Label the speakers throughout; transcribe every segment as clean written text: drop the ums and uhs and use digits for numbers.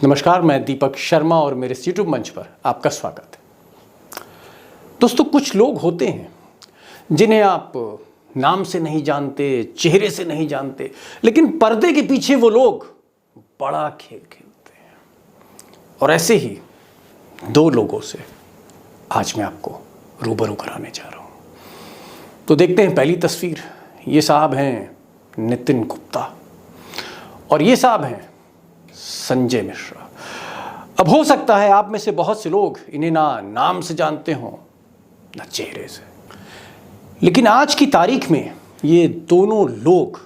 Speaker 1: नमस्कार, मैं दीपक शर्मा और मेरे यूट्यूब मंच पर आपका स्वागत है। दोस्तों, कुछ लोग होते हैं जिन्हें आप नाम से नहीं जानते, चेहरे से नहीं जानते, लेकिन पर्दे के पीछे वो लोग बड़ा खेल खेलते हैं। और ऐसे ही दो लोगों से आज मैं आपको रूबरू कराने जा रहा हूं। तो देखते हैं पहली तस्वीर। ये साहब हैं नितिन गुप्ता और ये साहब हैं संजय मिश्रा। अब हो सकता है आप में से बहुत से लोग इन्हें ना नाम से जानते हों ना चेहरे से, लेकिन आज की तारीख में ये दोनों लोग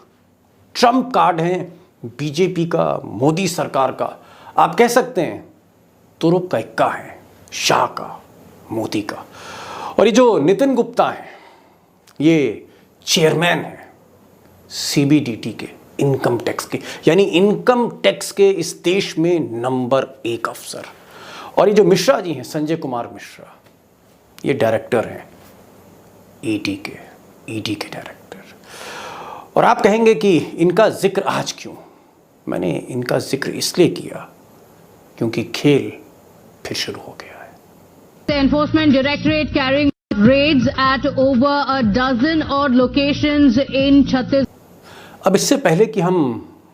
Speaker 1: ट्रम्प कार्ड हैं बीजेपी का, मोदी सरकार का। आप कह सकते हैं तुरुप का इक्का है, शाह का, मोदी का। और ये जो नितिन गुप्ता हैं ये चेयरमैन हैं सीबीडीटी के, इनकम टैक्स के, यानी इनकम टैक्स के इस देश में नंबर 1 अफसर। और ये जो मिश्रा जी हैं, संजय कुमार मिश्रा, ये डायरेक्टर हैं ईडी के डायरेक्टर। और आप कहेंगे कि इनका जिक्र आज क्यों? मैंने इनका जिक्र इसलिए किया क्योंकि खेल फिर शुरू हो गया है।
Speaker 2: The Enforcement Directorate carrying raids at over a dozen odd locations in Chhattisgarh.
Speaker 1: अब इससे पहले कि हम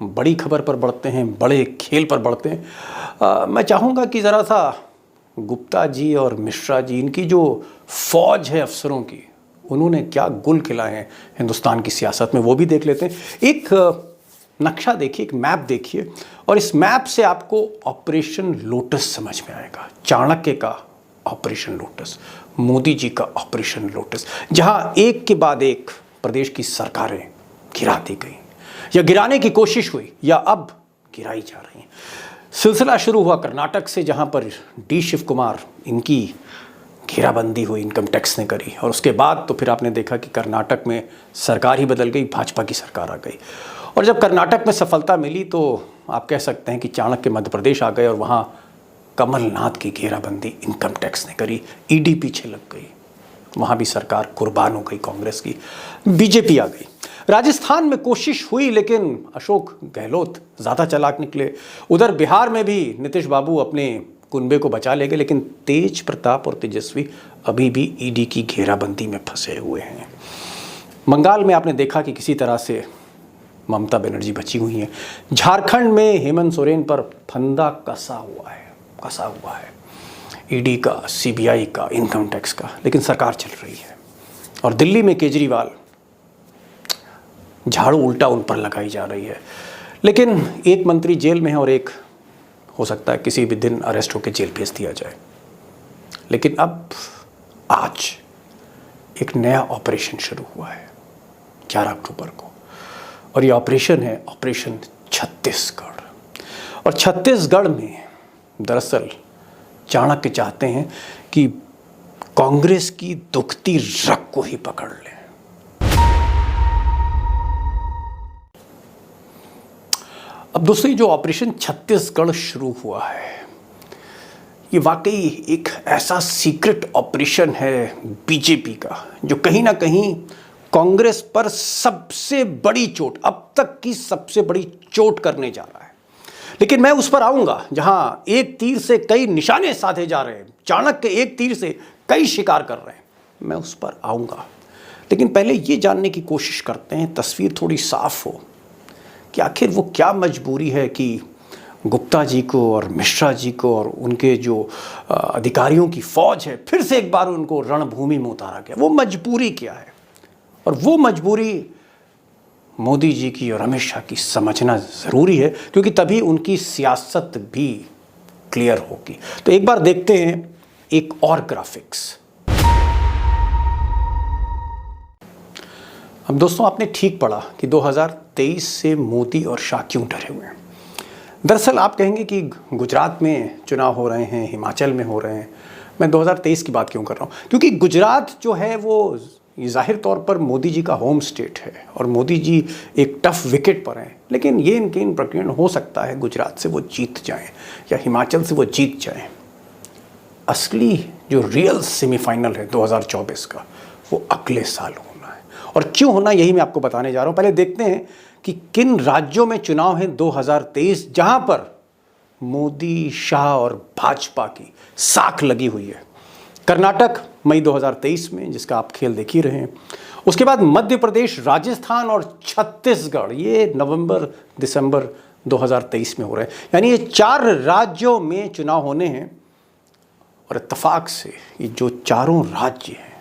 Speaker 1: बड़ी खबर पर बढ़ते हैं, बड़े खेल पर बढ़ते हैं, मैं चाहूँगा कि ज़रा सा गुप्ता जी और मिश्रा जी, इनकी जो फौज है अफसरों की, उन्होंने क्या गुल खिलाए हैं हिंदुस्तान की सियासत में, वो भी देख लेते हैं। एक नक्शा देखिए, एक मैप देखिए, और इस मैप से आपको ऑपरेशन लोटस समझ में आएगा। चाणक्य का ऑपरेशन लोटस, मोदी जी का ऑपरेशन लोटस, जहाँ एक के बाद एक प्रदेश की सरकारें गिरा दी गई या गिराने की कोशिश हुई या अब गिराई जा रही हैं। सिलसिला शुरू हुआ कर्नाटक से, जहां पर डी शिव कुमार, इनकी घेराबंदी हुई, इनकम टैक्स ने करी। और उसके बाद तो फिर आपने देखा कि कर्नाटक में सरकार ही बदल गई, भाजपा की सरकार आ गई। और जब कर्नाटक में सफलता मिली तो आप कह सकते हैं कि चाणक्य मध्य प्रदेश आ गए और वहाँ कमलनाथ की घेराबंदी इनकम टैक्स ने करी, ईडी पीछे लग गई, वहाँ भी सरकार कुर्बान हो गई कांग्रेस की, बीजेपी आ गई। राजस्थान में कोशिश हुई लेकिन अशोक गहलोत ज़्यादा चालाक निकले। उधर बिहार में भी नीतीश बाबू अपने कुनबे को बचा ले गए, लेकिन तेज प्रताप और तेजस्वी अभी भी ईडी की घेराबंदी में फंसे हुए हैं। बंगाल में आपने देखा कि किसी तरह से ममता बनर्जी बची हुई हैं। झारखंड में हेमंत सोरेन पर फंदा कसा हुआ है ईडी का, सीबीआई का, इनकम टैक्स का, लेकिन सरकार चल रही है। और दिल्ली में केजरीवाल, झाड़ू उल्टा उन पर लगाई जा रही है, लेकिन एक मंत्री जेल में है और एक हो सकता है किसी भी दिन अरेस्ट होकर जेल भेज दिया जाए। लेकिन अब आज एक नया ऑपरेशन शुरू हुआ है 11 अक्टूबर को, और ये ऑपरेशन है ऑपरेशन छत्तीसगढ़। और छत्तीसगढ़ में दरअसल चाणक्य चाहते हैं कि कांग्रेस की दुखती रग को ही पकड़ लें। अब दोस्तों, ये जो ऑपरेशन छत्तीसगढ़ शुरू हुआ है, ये वाकई एक ऐसा सीक्रेट ऑपरेशन है बीजेपी का, जो कहीं ना कहीं कांग्रेस पर सबसे बड़ी चोट, अब तक की सबसे बड़ी चोट करने जा रहा है। लेकिन मैं उस पर आऊंगा जहां एक तीर से कई निशाने साधे जा रहे हैं, चाणक्य एक तीर से कई शिकार कर रहे हैं, मैं उस पर आऊंगा। लेकिन पहले ये जानने की कोशिश करते हैं, तस्वीर थोड़ी साफ हो, कि आखिर वो क्या मजबूरी है कि गुप्ता जी को और मिश्रा जी को और उनके जो अधिकारियों की फौज है, फिर से एक बार उनको रणभूमि में उतारा गया। वो मजबूरी क्या है? और वो मजबूरी मोदी जी की और अमित शाह की समझना ज़रूरी है, क्योंकि तभी उनकी सियासत भी क्लियर होगी। तो एक बार देखते हैं एक और ग्राफिक्स। अब दोस्तों, आपने ठीक पढ़ा कि 2023 से मोदी और शाह क्यों डरे हुए हैं। दरअसल आप कहेंगे कि गुजरात में चुनाव हो रहे हैं, हिमाचल में हो रहे हैं। मैं 2023 की बात क्यों कर रहा हूँ? क्योंकि गुजरात जो है वो ज़ाहिर तौर पर मोदी जी का होम स्टेट है और मोदी जी एक टफ विकेट पर हैं। लेकिन ये इनके इन प्रकरण हो सकता है गुजरात से वो जीत जाएं या हिमाचल से वो जीत जाएं। असली जो रियल सेमीफाइनल है 2024 का, वो अगले साल होना है। और क्यों होना, यही मैं आपको बताने जा रहा हूँ। पहले देखते हैं कि किन राज्यों में चुनाव है 2023, जहां पर मोदी, शाह और भाजपा की साख लगी हुई है। कर्नाटक मई 2023 में, जिसका आप खेल देख ही रहे हैं। उसके बाद मध्य प्रदेश, राजस्थान और छत्तीसगढ़, ये नवंबर दिसंबर 2023 में हो रहे हैं। यानी ये 4 राज्यों में चुनाव होने हैं। और इत्तेफाक से ये जो चारों राज्य हैं,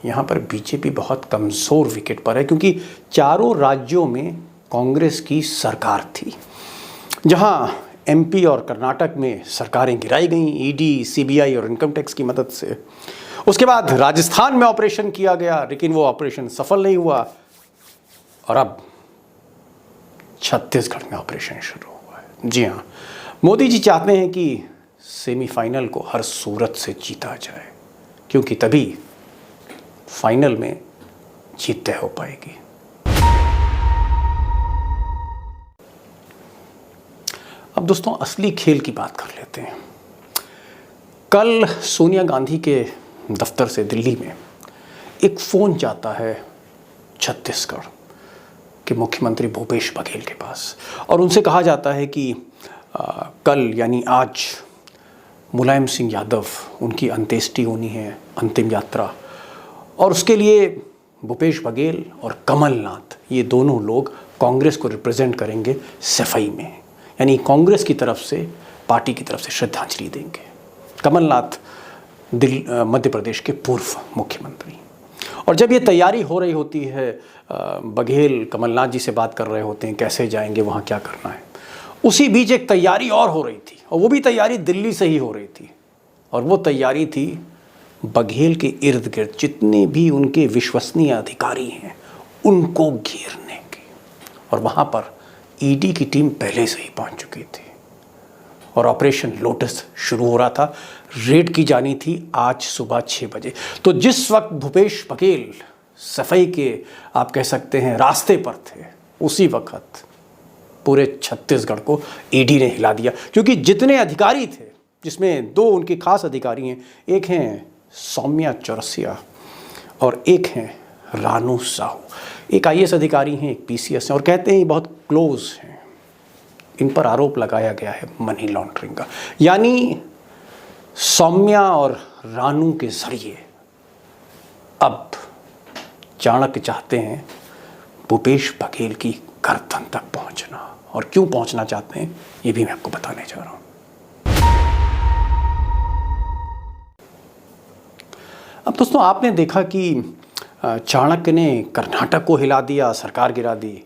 Speaker 1: यहाँ पर बीजेपी बहुत कमज़ोर विकेट पर है, क्योंकि चारों राज्यों में कांग्रेस की सरकार थी। जहाँ एमपी और कर्नाटक में सरकारें गिराई गईं ईडी, सीबीआई और इनकम टैक्स की मदद से। उसके बाद राजस्थान में ऑपरेशन किया गया, लेकिन वो ऑपरेशन सफल नहीं हुआ। और अब छत्तीसगढ़ में ऑपरेशन शुरू हुआ है। जी हाँ, मोदी जी चाहते हैं कि सेमीफाइनल को हर सूरत से जीता जाए, क्योंकि तभी फाइनल में जीत तय हो पाएगी। अब दोस्तों, असली खेल की बात कर लेते हैं। कल सोनिया गांधी के दफ्तर से दिल्ली में एक फ़ोन जाता है छत्तीसगढ़ के मुख्यमंत्री भूपेश बघेल के पास, और उनसे कहा जाता है कि कल यानी आज मुलायम सिंह यादव, उनकी अंत्येष्टि होनी है, अंतिम यात्रा, और उसके लिए भूपेश बघेल और कमलनाथ, ये दोनों लोग कांग्रेस को रिप्रेजेंट करेंगे सफाई में। यानी कांग्रेस की तरफ से, पार्टी की तरफ से श्रद्धांजलि देंगे। कमलनाथ मध्य प्रदेश के पूर्व मुख्यमंत्री। और जब ये तैयारी हो रही होती है, बघेल कमलनाथ जी से बात कर रहे होते हैं कैसे जाएंगे, वहाँ क्या करना है, उसी बीच एक तैयारी और हो रही थी, और वो भी तैयारी दिल्ली से ही हो रही थी। और वो तैयारी थी बघेल के इर्द गिर्द जितने भी उनके विश्वसनीय अधिकारी हैं उनको घेरने की। और वहाँ पर ईडी की टीम पहले से ही पहुँच चुकी थी और ऑपरेशन लोटस शुरू हो रहा था। रेड की जानी थी आज सुबह 6 बजे। तो जिस वक्त भूपेश बघेल सफाई के, आप कह सकते हैं, रास्ते पर थे, उसी वक्त पूरे छत्तीसगढ़ को ईडी ने हिला दिया। क्योंकि जितने अधिकारी थे, जिसमें 2 उनके खास अधिकारी हैं, एक हैं सौम्या चौरसिया और एक हैं रानू साहू। एक आईएएस अधिकारी हैं, एक पीसीएस हैं, और कहते हैं ये बहुत क्लोज हैं। इन पर आरोप लगाया गया है मनी लॉन्ड्रिंग का। यानी सौम्या और रानू के जरिए अब चाणक्य चाहते हैं भूपेश बघेल की गर्दन तक पहुंचना। और क्यों पहुंचना चाहते हैं, ये भी मैं आपको बताने जा रहा हूं। अब दोस्तों, आपने देखा कि चाणक्य ने कर्नाटक को हिला दिया, सरकार गिरा दी।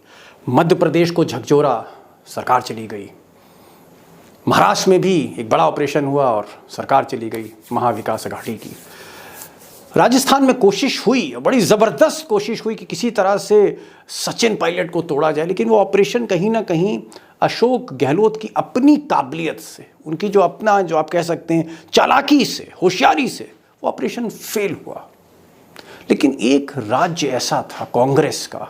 Speaker 1: मध्य प्रदेश को झकझोरा, सरकार चली गई। महाराष्ट्र में भी एक बड़ा ऑपरेशन हुआ और सरकार चली गई, महाविकास अघाड़ी की। राजस्थान में कोशिश हुई, बड़ी ज़बरदस्त कोशिश हुई कि किसी तरह से सचिन पायलट को तोड़ा जाए, लेकिन वो ऑपरेशन कहीं ना कहीं अशोक गहलोत की अपनी काबिलियत से, उनकी जो अपना, जो आप कह सकते हैं, चालाकी से, होशियारी से, वो ऑपरेशन फेल हुआ। लेकिन एक राज्य ऐसा था कांग्रेस का,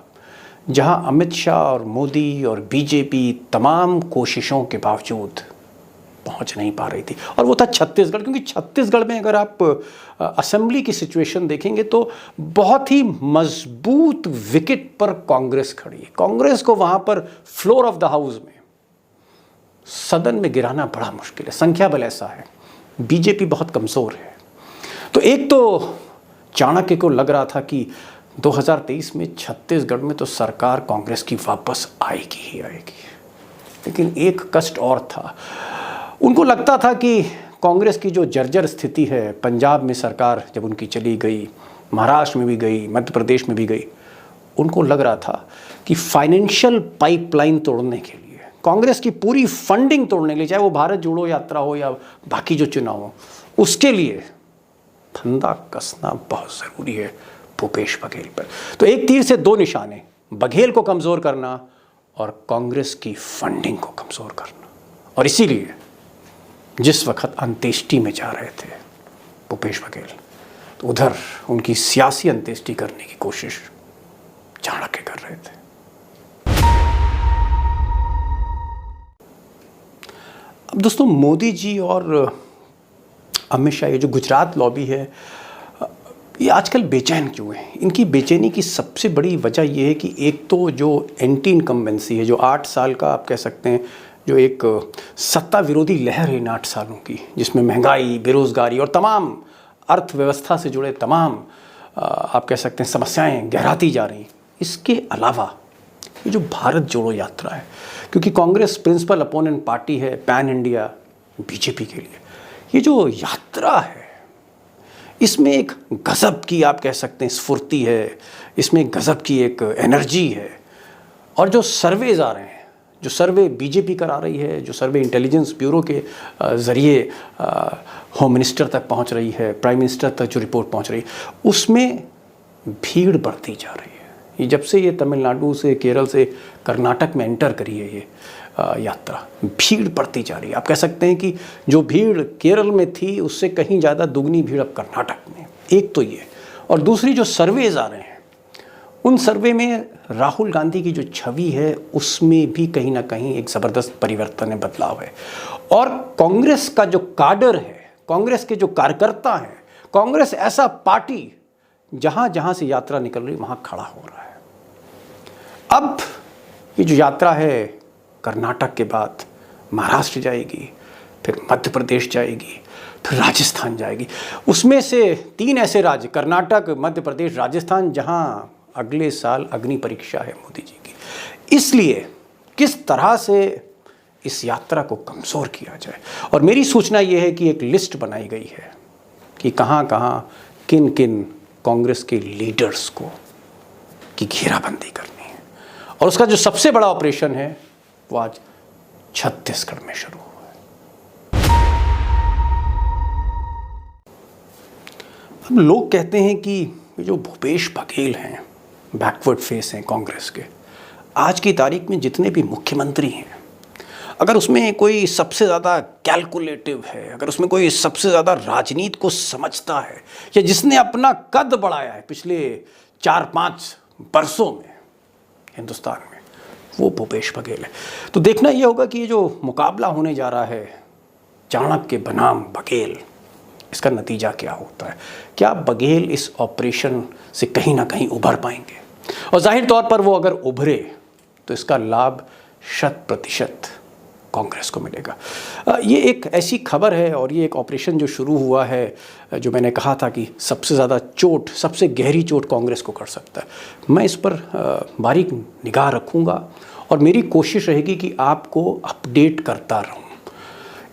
Speaker 1: जहां अमित शाह और मोदी और बीजेपी तमाम कोशिशों के बावजूद पहुंच नहीं पा रही थी, और वो था छत्तीसगढ़। क्योंकि छत्तीसगढ़ में अगर आप असेंबली की सिचुएशन देखेंगे तो बहुत ही मजबूत विकेट पर कांग्रेस खड़ी है। कांग्रेस को वहां पर फ्लोर ऑफ द हाउस में, सदन में गिराना बड़ा मुश्किल है, संख्या बल ऐसा है। बीजेपी बहुत कमज़ोर है। तो एक तो चाणक्य को लग रहा था कि 2023 में छत्तीसगढ़ में तो सरकार कांग्रेस की वापस आएगी ही आएगी। लेकिन एक कष्ट और था, उनको लगता था कि कांग्रेस की जो जर्जर स्थिति है, पंजाब में सरकार जब उनकी चली गई, महाराष्ट्र में भी गई, मध्य प्रदेश में भी गई, उनको लग रहा था कि फाइनेंशियल पाइपलाइन तोड़ने के लिए, कांग्रेस की पूरी फंडिंग तोड़ने के लिए, चाहे वो भारत जोड़ो यात्रा हो या बाकी जो चुनाव हो, उसके लिए फंदा कसना बहुत ज़रूरी है भूपेश बघेल पर। तो एक तीर से 2 निशाने, बघेल को कमज़ोर करना और कांग्रेस की फंडिंग को कमज़ोर करना। और इसीलिए जिस वक्त अंत्येष्टि में जा रहे थे भूपेश बघेल, तो उधर उनकी सियासी अंत्येष्टि करने की कोशिश चाणक्य कर रहे थे। अब दोस्तों, मोदी जी और अमित शाह, ये जो गुजरात लॉबी है, ये आजकल बेचैन क्यों है? इनकी बेचैनी की सबसे बड़ी वजह ये है कि एक तो जो एंटी इनकम्बेंसी है, जो 8 साल का आप कह सकते हैं जो एक सत्ता विरोधी लहर है इन 8 सालों की, जिसमें महंगाई, बेरोजगारी और तमाम अर्थव्यवस्था से जुड़े तमाम आप कह सकते हैं समस्याएं गहराती जा रही, इसके अलावा ये जो भारत जोड़ो यात्रा है, क्योंकि कांग्रेस प्रिंसिपल अपोनेंट पार्टी है पैन इंडिया बीजेपी के लिए, ये जो यात्रा है इसमें एक गजब की आप कह सकते हैं स्फूर्ति है, इसमें एक गजब की एक एनर्जी है। और जो सर्वेज आ रहे हैं, जो सर्वे बीजेपी करा रही है, जो सर्वे इंटेलिजेंस ब्यूरो के ज़रिए होम मिनिस्टर तक पहुंच रही है, प्राइम मिनिस्टर तक जो रिपोर्ट पहुंच रही है, उसमें भीड़ बढ़ती जा रही है। ये जब से ये तमिलनाडु से, केरल से कर्नाटक में एंटर करी है ये यात्रा, भीड़ बढ़ती जा रही है। आप कह सकते हैं कि जो भीड़ केरल में थी उससे कहीं ज़्यादा दुगनी भीड़ अब कर्नाटक में। एक तो ये, और दूसरी जो सर्वेज आ रहे हैं, उन सर्वे में राहुल गांधी की जो छवि है उसमें भी कहीं ना कहीं एक ज़बरदस्त परिवर्तन है, बदलाव है। और कांग्रेस का जो काडर है, कांग्रेस के जो कार्यकर्ता हैं, कांग्रेस ऐसा पार्टी जहाँ जहाँ से यात्रा निकल रही वहाँ खड़ा हो रहा है। अब ये जो यात्रा है कर्नाटक के बाद महाराष्ट्र जाएगी, फिर मध्य प्रदेश जाएगी, फिर राजस्थान जाएगी। उसमें से 3 ऐसे राज्य, कर्नाटक, मध्य प्रदेश, राजस्थान, जहां अगले साल अग्नि परीक्षा है मोदी जी की। इसलिए किस तरह से इस यात्रा को कमज़ोर किया जाए, और मेरी सूचना ये है कि एक लिस्ट बनाई गई है कि कहाँ कहाँ किन किन कांग्रेस के लीडर्स को की घेराबंदी करनी है। और उसका जो सबसे बड़ा ऑपरेशन है वो आज छत्तीसगढ़ में शुरू हुआ है। अब लोग कहते हैं कि ये जो भूपेश बघेल हैं, बैकवर्ड फेस हैं कांग्रेस के, आज की तारीख में जितने भी मुख्यमंत्री हैं, अगर उसमें कोई सबसे ज़्यादा कैलकुलेटिव है, अगर उसमें कोई सबसे ज़्यादा राजनीति को समझता है, या जिसने अपना कद बढ़ाया है पिछले 4-5 वर्षों में हिंदुस्तान में, वो भूपेश बघेल है। तो देखना ये होगा कि ये जो मुकाबला होने जा रहा है चाणक्य बनाम बघेल, इसका नतीजा क्या होता है। क्या बघेल इस ऑपरेशन से कहीं ना कहीं उभर पाएंगे, और जाहिर तौर पर वो अगर उभरे तो इसका लाभ 100% कांग्रेस को मिलेगा। ये एक ऐसी खबर है, और ये एक ऑपरेशन जो शुरू हुआ है, जो मैंने कहा था कि सबसे ज़्यादा चोट, सबसे गहरी चोट कांग्रेस को कर सकता है। मैं इस पर बारीक निगाह रखूँगा, और मेरी कोशिश रहेगी कि आपको अपडेट करता रहूँ।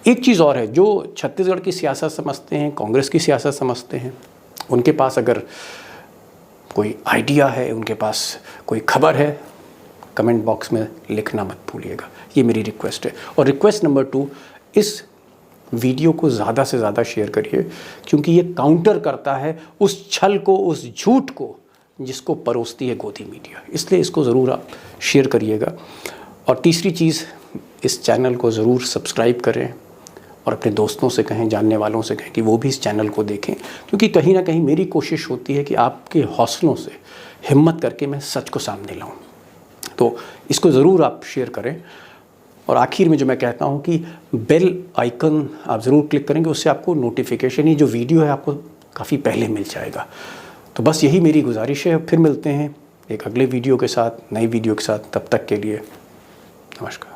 Speaker 1: एक चीज़ और है, जो छत्तीसगढ़ की सियासत समझते हैं, कांग्रेस की सियासत समझते हैं, उनके पास अगर कोई आइडिया है, उनके पास कोई खबर है, कमेंट बॉक्स में लिखना मत भूलिएगा। ये मेरी रिक्वेस्ट है। और रिक्वेस्ट नंबर 2, इस वीडियो को ज़्यादा से ज़्यादा शेयर करिए, क्योंकि ये काउंटर करता है उस छल को, उस झूठ को जिसको परोसती है गोदी मीडिया। इसलिए इसको ज़रूर आप शेयर करिएगा। और तीसरी चीज़, इस चैनल को ज़रूर सब्सक्राइब करें, और अपने दोस्तों से कहें, जानने वालों से कहें कि वो भी इस चैनल को देखें, क्योंकि कहीं ना कहीं मेरी कोशिश होती है कि आपके हौसलों से हिम्मत करके मैं सच को सामने लाऊं। तो इसको ज़रूर आप शेयर करें। और आखिर में जो मैं कहता हूं कि बेल आइकन आप ज़रूर क्लिक करेंगे, उससे आपको नोटिफिकेशन, ये जो वीडियो है आपको काफ़ी पहले मिल जाएगा। तो बस यही मेरी गुजारिश है। फिर मिलते हैं एक अगले वीडियो के साथ, नई वीडियो के साथ। तब तक के लिए नमस्कार।